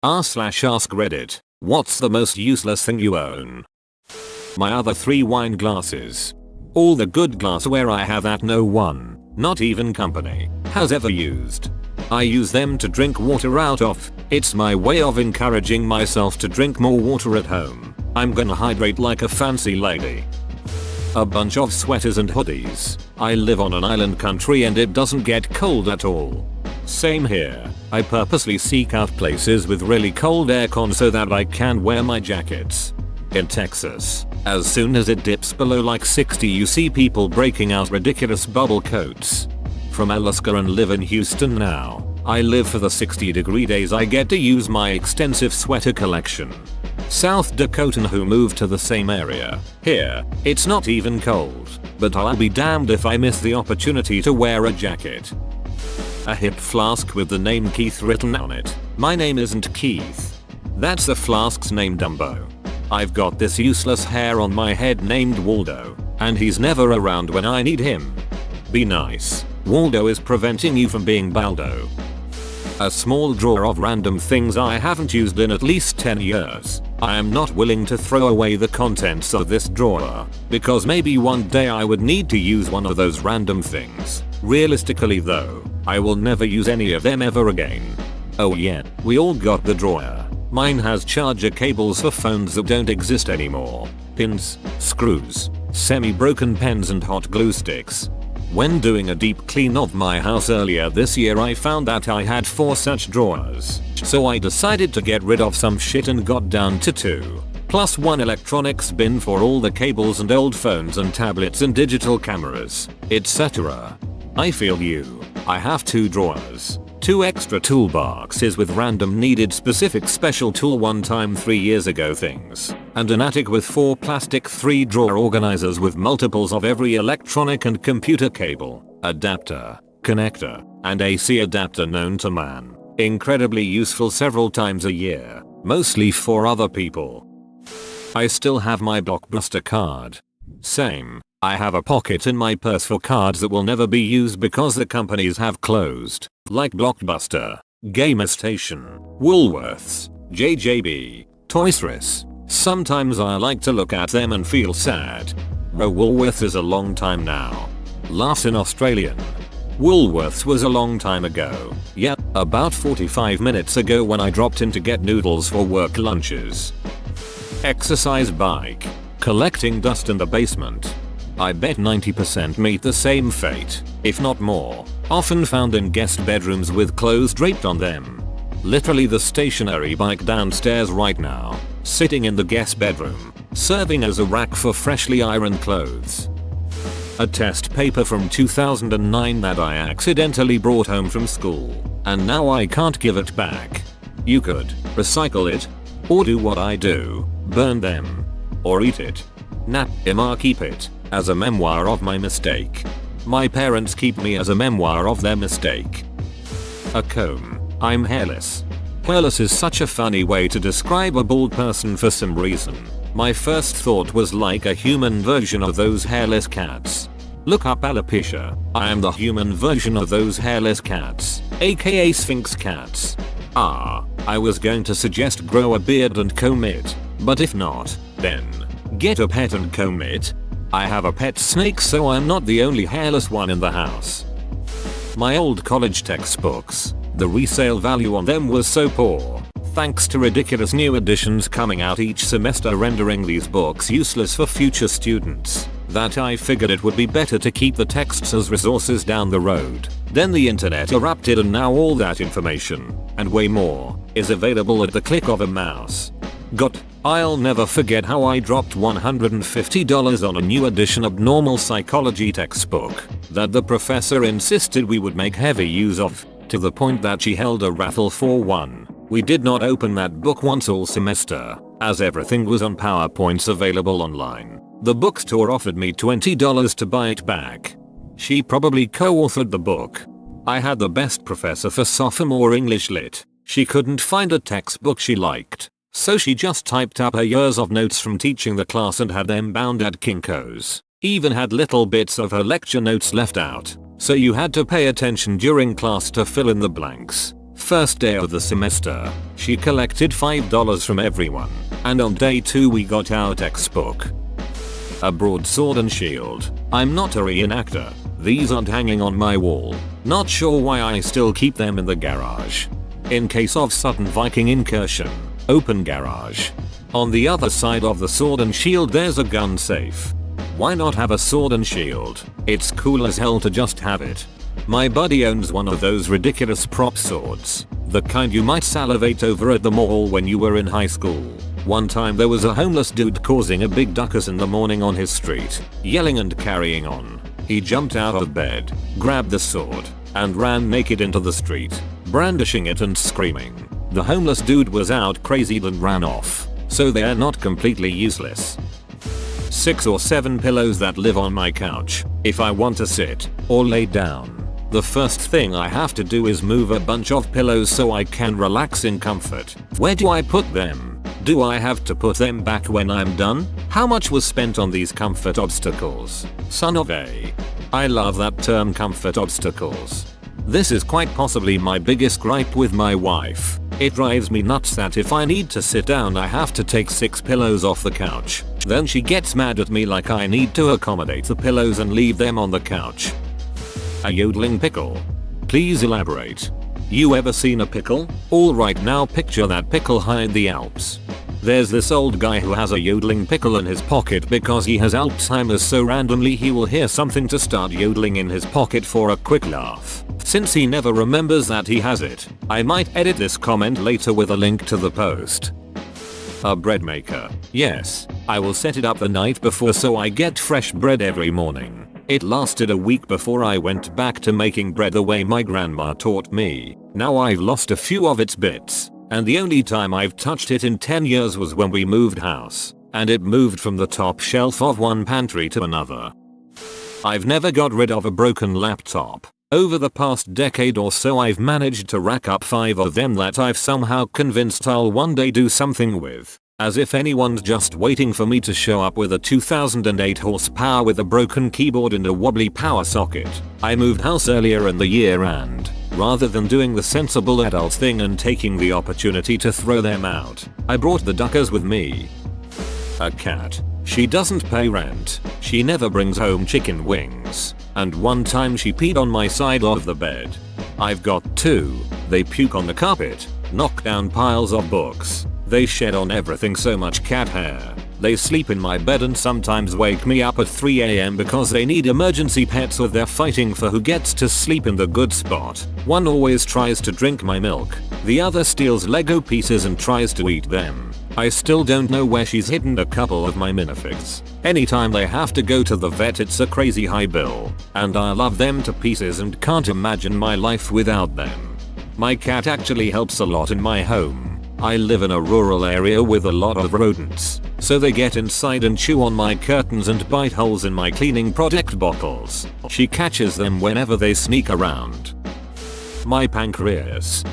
r/ask Reddit. What's the most useless thing you own? My other 3 wine glasses. All the good glassware I have that no one, not even company, has ever used. I use them to drink water out of. It's my way of encouraging myself to drink more water at home. I'm gonna hydrate like a fancy lady. A bunch of sweaters and hoodies. I live on an island country and it doesn't get cold at all. Same here. I purposely seek out places with really cold aircon so that I can wear my jackets. In Texas, as soon as it dips below like 60 you see people breaking out ridiculous bubble coats. From Alaska and live in Houston now. I live for the 60-degree days I get to use my extensive sweater collection. South Dakotan who moved to the same area. Here, it's not even cold, but I'll be damned if I miss the opportunity to wear a jacket. A hip flask with the name Keith written on it. My name isn't Keith. That's the flask's name, Dumbo. I've got this useless hair on my head named Waldo, and he's never around when I need him. Be nice. Waldo is preventing you from being Baldo. A small drawer of random things I haven't used in at least 10 years. I am not willing to throw away the contents of this drawer, because maybe one day I would need to use one of those random things. Realistically though, I will never use any of them ever again. Oh yeah, we all got the drawer. Mine has charger cables for phones that don't exist anymore, pins, screws, semi-broken pens and hot glue sticks. When doing a deep clean of my house earlier this year I found that I had 4 such drawers, so I decided to get rid of some shit and got down to 2. Plus 1 electronics bin for all the cables and old phones and tablets and digital cameras, etc. I feel you. I have 2 drawers. 2 extra toolboxes with random needed specific special tool one time 3 years ago things, and an attic with 4 plastic 3-drawer organizers with multiples of every electronic and computer cable, adapter, connector, and AC adapter known to man. Incredibly useful several times a year, mostly for other people. I still have my Blockbuster card. Same. I have a pocket in my purse for cards that will never be used because the companies have closed, like Blockbuster, Gamer Station, Woolworths, JJB, Toys R Us. Sometimes I like to look at them and feel sad. Woolworths is a long time now. Laughs in Australian. Woolworths was a long time ago. Yeah, about 45 minutes ago when I dropped in to get noodles for work lunches. Exercise bike. Collecting dust in the basement. I bet 90% meet the same fate, if not more. Often found in guest bedrooms with clothes draped on them. Literally the stationary bike downstairs right now, sitting in the guest bedroom, serving as a rack for freshly ironed clothes. A test paper from 2009 that I accidentally brought home from school, and now I can't give it back. You could recycle it, or do what I do, burn them, or eat it. Nah, I'ma keep it as a memoir of my mistake. My parents keep me as a memoir of their mistake. A comb. I'm hairless. Hairless is such a funny way to describe a bald person for some reason. My first thought was like a human version of those hairless cats. Look up alopecia. I am the human version of those hairless cats, aka Sphinx cats. I was going to suggest grow a beard and comb it, but if not, then get a pet and comb it. I have a pet snake so I'm not the only hairless one in the house. My old college textbooks, the resale value on them was so poor, thanks to ridiculous new editions coming out each semester rendering these books useless for future students, that I figured it would be better to keep the texts as resources down the road. Then the internet erupted and now all that information, and way more, is available at the click of a mouse. I'll never forget how I dropped $150 on a new edition of Normal Psychology textbook that the professor insisted we would make heavy use of, to the point that she held a raffle for one. We did not open that book once all semester, as everything was on PowerPoints available online. The bookstore offered me $20 to buy it back. She probably co-authored the book. I had the best professor for sophomore English lit. She couldn't find a textbook she liked, so she just typed up her years of notes from teaching the class and had them bound at Kinko's. Even had little bits of her lecture notes left out, so you had to pay attention during class to fill in the blanks. First day of the semester, she collected $5 from everyone, and on day 2 we got our textbook. A broadsword and shield. I'm not a reenactor. These aren't hanging on my wall. Not sure why I still keep them in the garage. In case of sudden Viking incursion. Open garage. On the other side of the sword and shield there's a gun safe. Why not have a sword and shield? It's cool as hell to just have it. My buddy owns one of those ridiculous prop swords. The kind you might salivate over at the mall when you were in high school. One time there was a homeless dude causing a big duckus in the morning on his street, yelling and carrying on. He jumped out of bed, grabbed the sword, and ran naked into the street, brandishing it and screaming. The homeless dude was out crazy and ran off, so they're not completely useless. 6 or 7 pillows that live on my couch. If I want to sit or lay down, the first thing I have to do is move a bunch of pillows so I can relax in comfort. Where do I put them? Do I have to put them back when I'm done? How much was spent on these comfort obstacles? Son of a. I love that term, comfort obstacles. This is quite possibly my biggest gripe with my wife. It drives me nuts that if I need to sit down I have to take 6 pillows off the couch. Then she gets mad at me like I need to accommodate the pillows and leave them on the couch. A yodeling pickle. Please elaborate. You ever seen a pickle? Alright, now picture that pickle high in the Alps. There's this old guy who has a yodeling pickle in his pocket because he has Alzheimer's, so randomly he will hear something to start yodeling in his pocket for a quick laugh. Since he never remembers that he has it, I might edit this comment later with a link to the post. A bread maker. Yes, I will set it up the night before so I get fresh bread every morning. It lasted a week before I went back to making bread the way my grandma taught me. Now I've lost a few of its bits, and the only time I've touched it in 10 years was when we moved house, and it moved from the top shelf of one pantry to another. I've never got rid of a broken laptop. Over the past decade or so I've managed to rack up 5 of them that I've somehow convinced I'll one day do something with. As if anyone's just waiting for me to show up with a 2008 horsepower with a broken keyboard and a wobbly power socket. I moved house earlier in the year and, rather than doing the sensible adult thing and taking the opportunity to throw them out, I brought the duckers with me. A cat. She doesn't pay rent. She never brings home chicken wings. And one time she peed on my side of the bed. I've got 2. They puke on the carpet, knock down piles of books. They shed on everything, so much cat hair. They sleep in my bed and sometimes wake me up at 3 AM because they need emergency pets or they're fighting for who gets to sleep in the good spot. One always tries to drink my milk. The other steals Lego pieces and tries to eat them. I still don't know where she's hidden a couple of my minifigs. Anytime they have to go to the vet it's a crazy high bill. And I love them to pieces and can't imagine my life without them. My cat actually helps a lot in my home. I live in a rural area with a lot of rodents, so they get inside and chew on my curtains and bite holes in my cleaning product bottles. She catches them whenever they sneak around. My pancreas.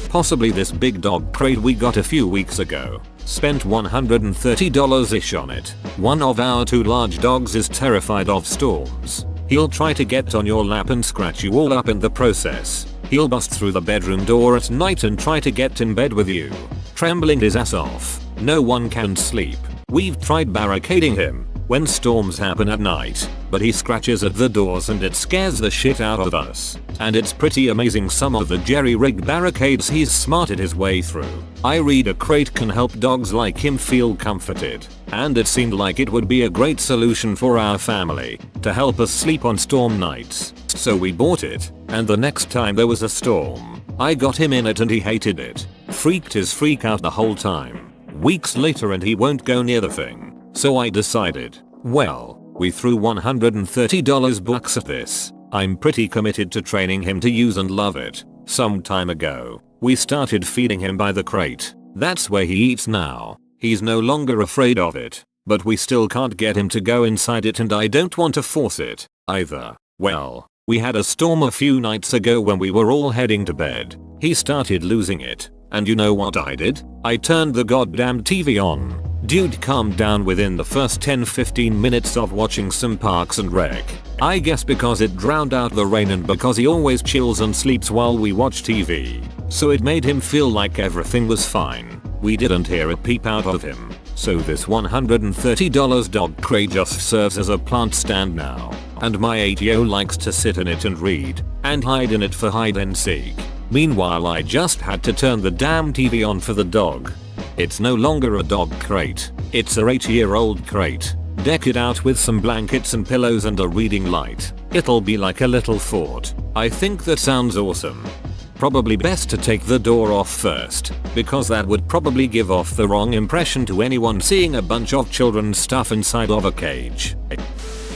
Possibly this big dog crate we got a few weeks ago. Spent $130-ish on it. One of our 2 large dogs is terrified of storms. He'll try to get on your lap and scratch you all up in the process. He'll bust through the bedroom door at night and try to get in bed with you, trembling his ass off. No one can sleep. We've tried barricading him when storms happen at night, but he scratches at the doors and it scares the shit out of us. And it's pretty amazing some of the jerry-rigged barricades he's smarted his way through. I read a crate can help dogs like him feel comforted, and it seemed like it would be a great solution for our family to help us sleep on storm nights. So we bought it, and the next time there was a storm, I got him in it and he hated it. Freaked his freak out the whole time. Weeks later and he won't go near the thing. So I decided, well, we threw $130 bucks at this. I'm pretty committed to training him to use and love it. Some time ago, we started feeding him by the crate. That's where he eats now. He's no longer afraid of it, but we still can't get him to go inside it and I don't want to force it either. Well, we had a storm a few nights ago when we were all heading to bed. He started losing it. And you know what I did? I turned the goddamn TV on. Dude calmed down within the first 10-15 minutes of watching some Parks and Rec. I guess because it drowned out the rain and because he always chills and sleeps while we watch TV. So it made him feel like everything was fine. We didn't hear a peep out of him. So this $130 dog crate just serves as a plant stand now. And my 8-year-old likes to sit in it and read, and hide in it for hide and seek. Meanwhile I just had to turn the damn TV on for the dog. It's no longer a dog crate, it's a 8-year-old crate. Deck it out with some blankets and pillows and a reading light. It'll be like a little fort. I think that sounds awesome. Probably best to take the door off first, because that would probably give off the wrong impression to anyone seeing a bunch of children's stuff inside of a cage.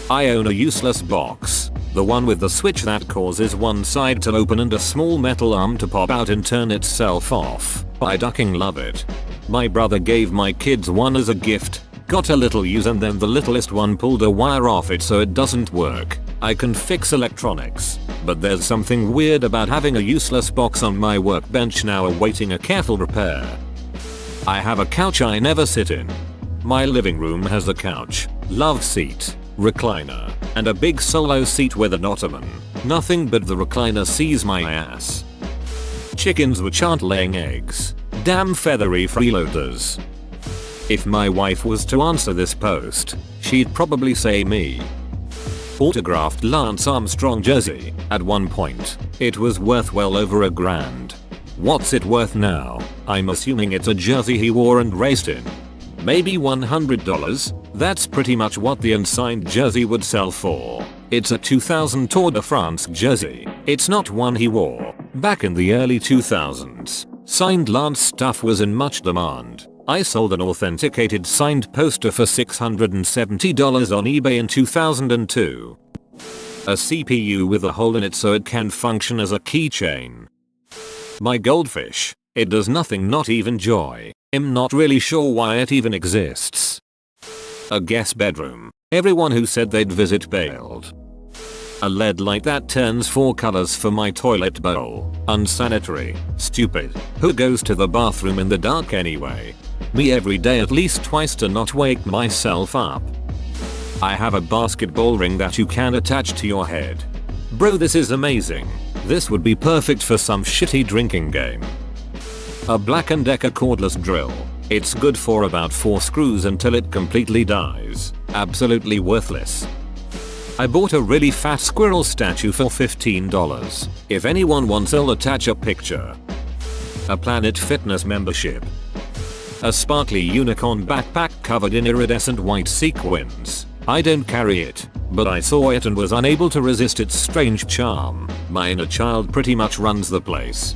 I own a useless box. The one with the switch that causes one side to open and a small metal arm to pop out and turn itself off. I ducking love it. My brother gave my kids one as a gift. Got a little use and then the littlest one pulled a wire off it so it doesn't work. I can fix electronics, but there's something weird about having a useless box on my workbench now awaiting a careful repair. I have a couch I never sit in. My living room has a couch, love seat, recliner, and a big solo seat with an ottoman. Nothing but the recliner sees my ass. Chickens which aren't laying eggs. Damn feathery freeloaders. If my wife was to answer this post, she'd probably say me. Autographed Lance Armstrong jersey. At one point, it was worth well over $1,000. What's it worth now? I'm assuming it's a jersey he wore and raced in. Maybe $100? That's pretty much what the unsigned jersey would sell for. It's a 2000 Tour de France jersey. It's not one he wore back in the early 2000s. Signed Lance stuff was in much demand. I sold an authenticated signed poster for $670 on eBay in 2002. A CPU with a hole in it so it can function as a keychain. My goldfish. It does nothing, not even joy. I'm not really sure why it even exists. A guest bedroom. Everyone who said they'd visit bailed. A LED light that turns 4 colors for my toilet bowl. Unsanitary. Stupid. Who goes to the bathroom in the dark anyway? Me every day at least twice to not wake myself up. I have a basketball ring that you can attach to your head. Bro, this is amazing. This would be perfect for some shitty drinking game. A Black & Decker cordless drill. It's good for about 4 screws until it completely dies. Absolutely worthless. I bought a really fat squirrel statue for $15. If anyone wants, I'll attach a picture. A Planet Fitness membership. A sparkly unicorn backpack covered in iridescent white sequins. I don't carry it, but I saw it and was unable to resist its strange charm. My inner child pretty much runs the place.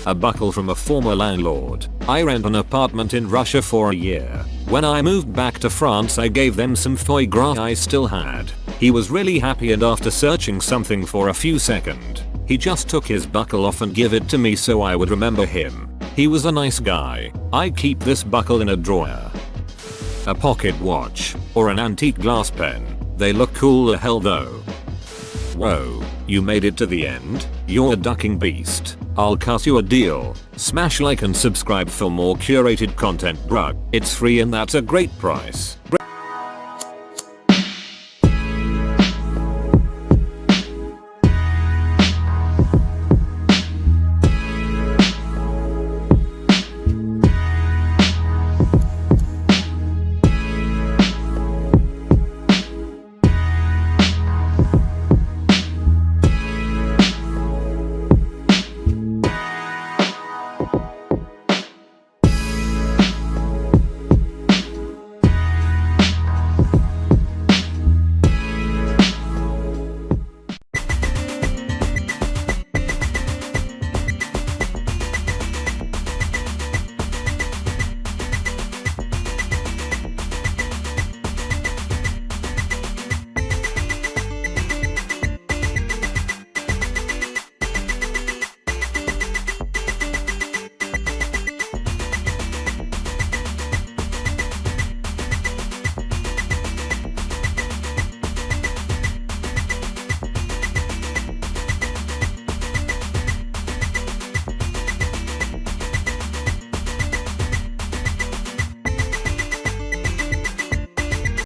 A buckle from a former landlord. I rent an apartment in Russia for a year. When I moved back to France I gave them some foie gras I still had. He was really happy and after searching something for a few seconds, he just took his buckle off and gave it to me so I would remember him. He was a nice guy. I keep this buckle in a drawer. A pocket watch, or an antique glass pen. They look cool as hell though. Whoa, you made it to the end? You're a ducking beast. I'll cut you a deal. Smash like and subscribe for more curated content, bruh. It's free and that's a great price.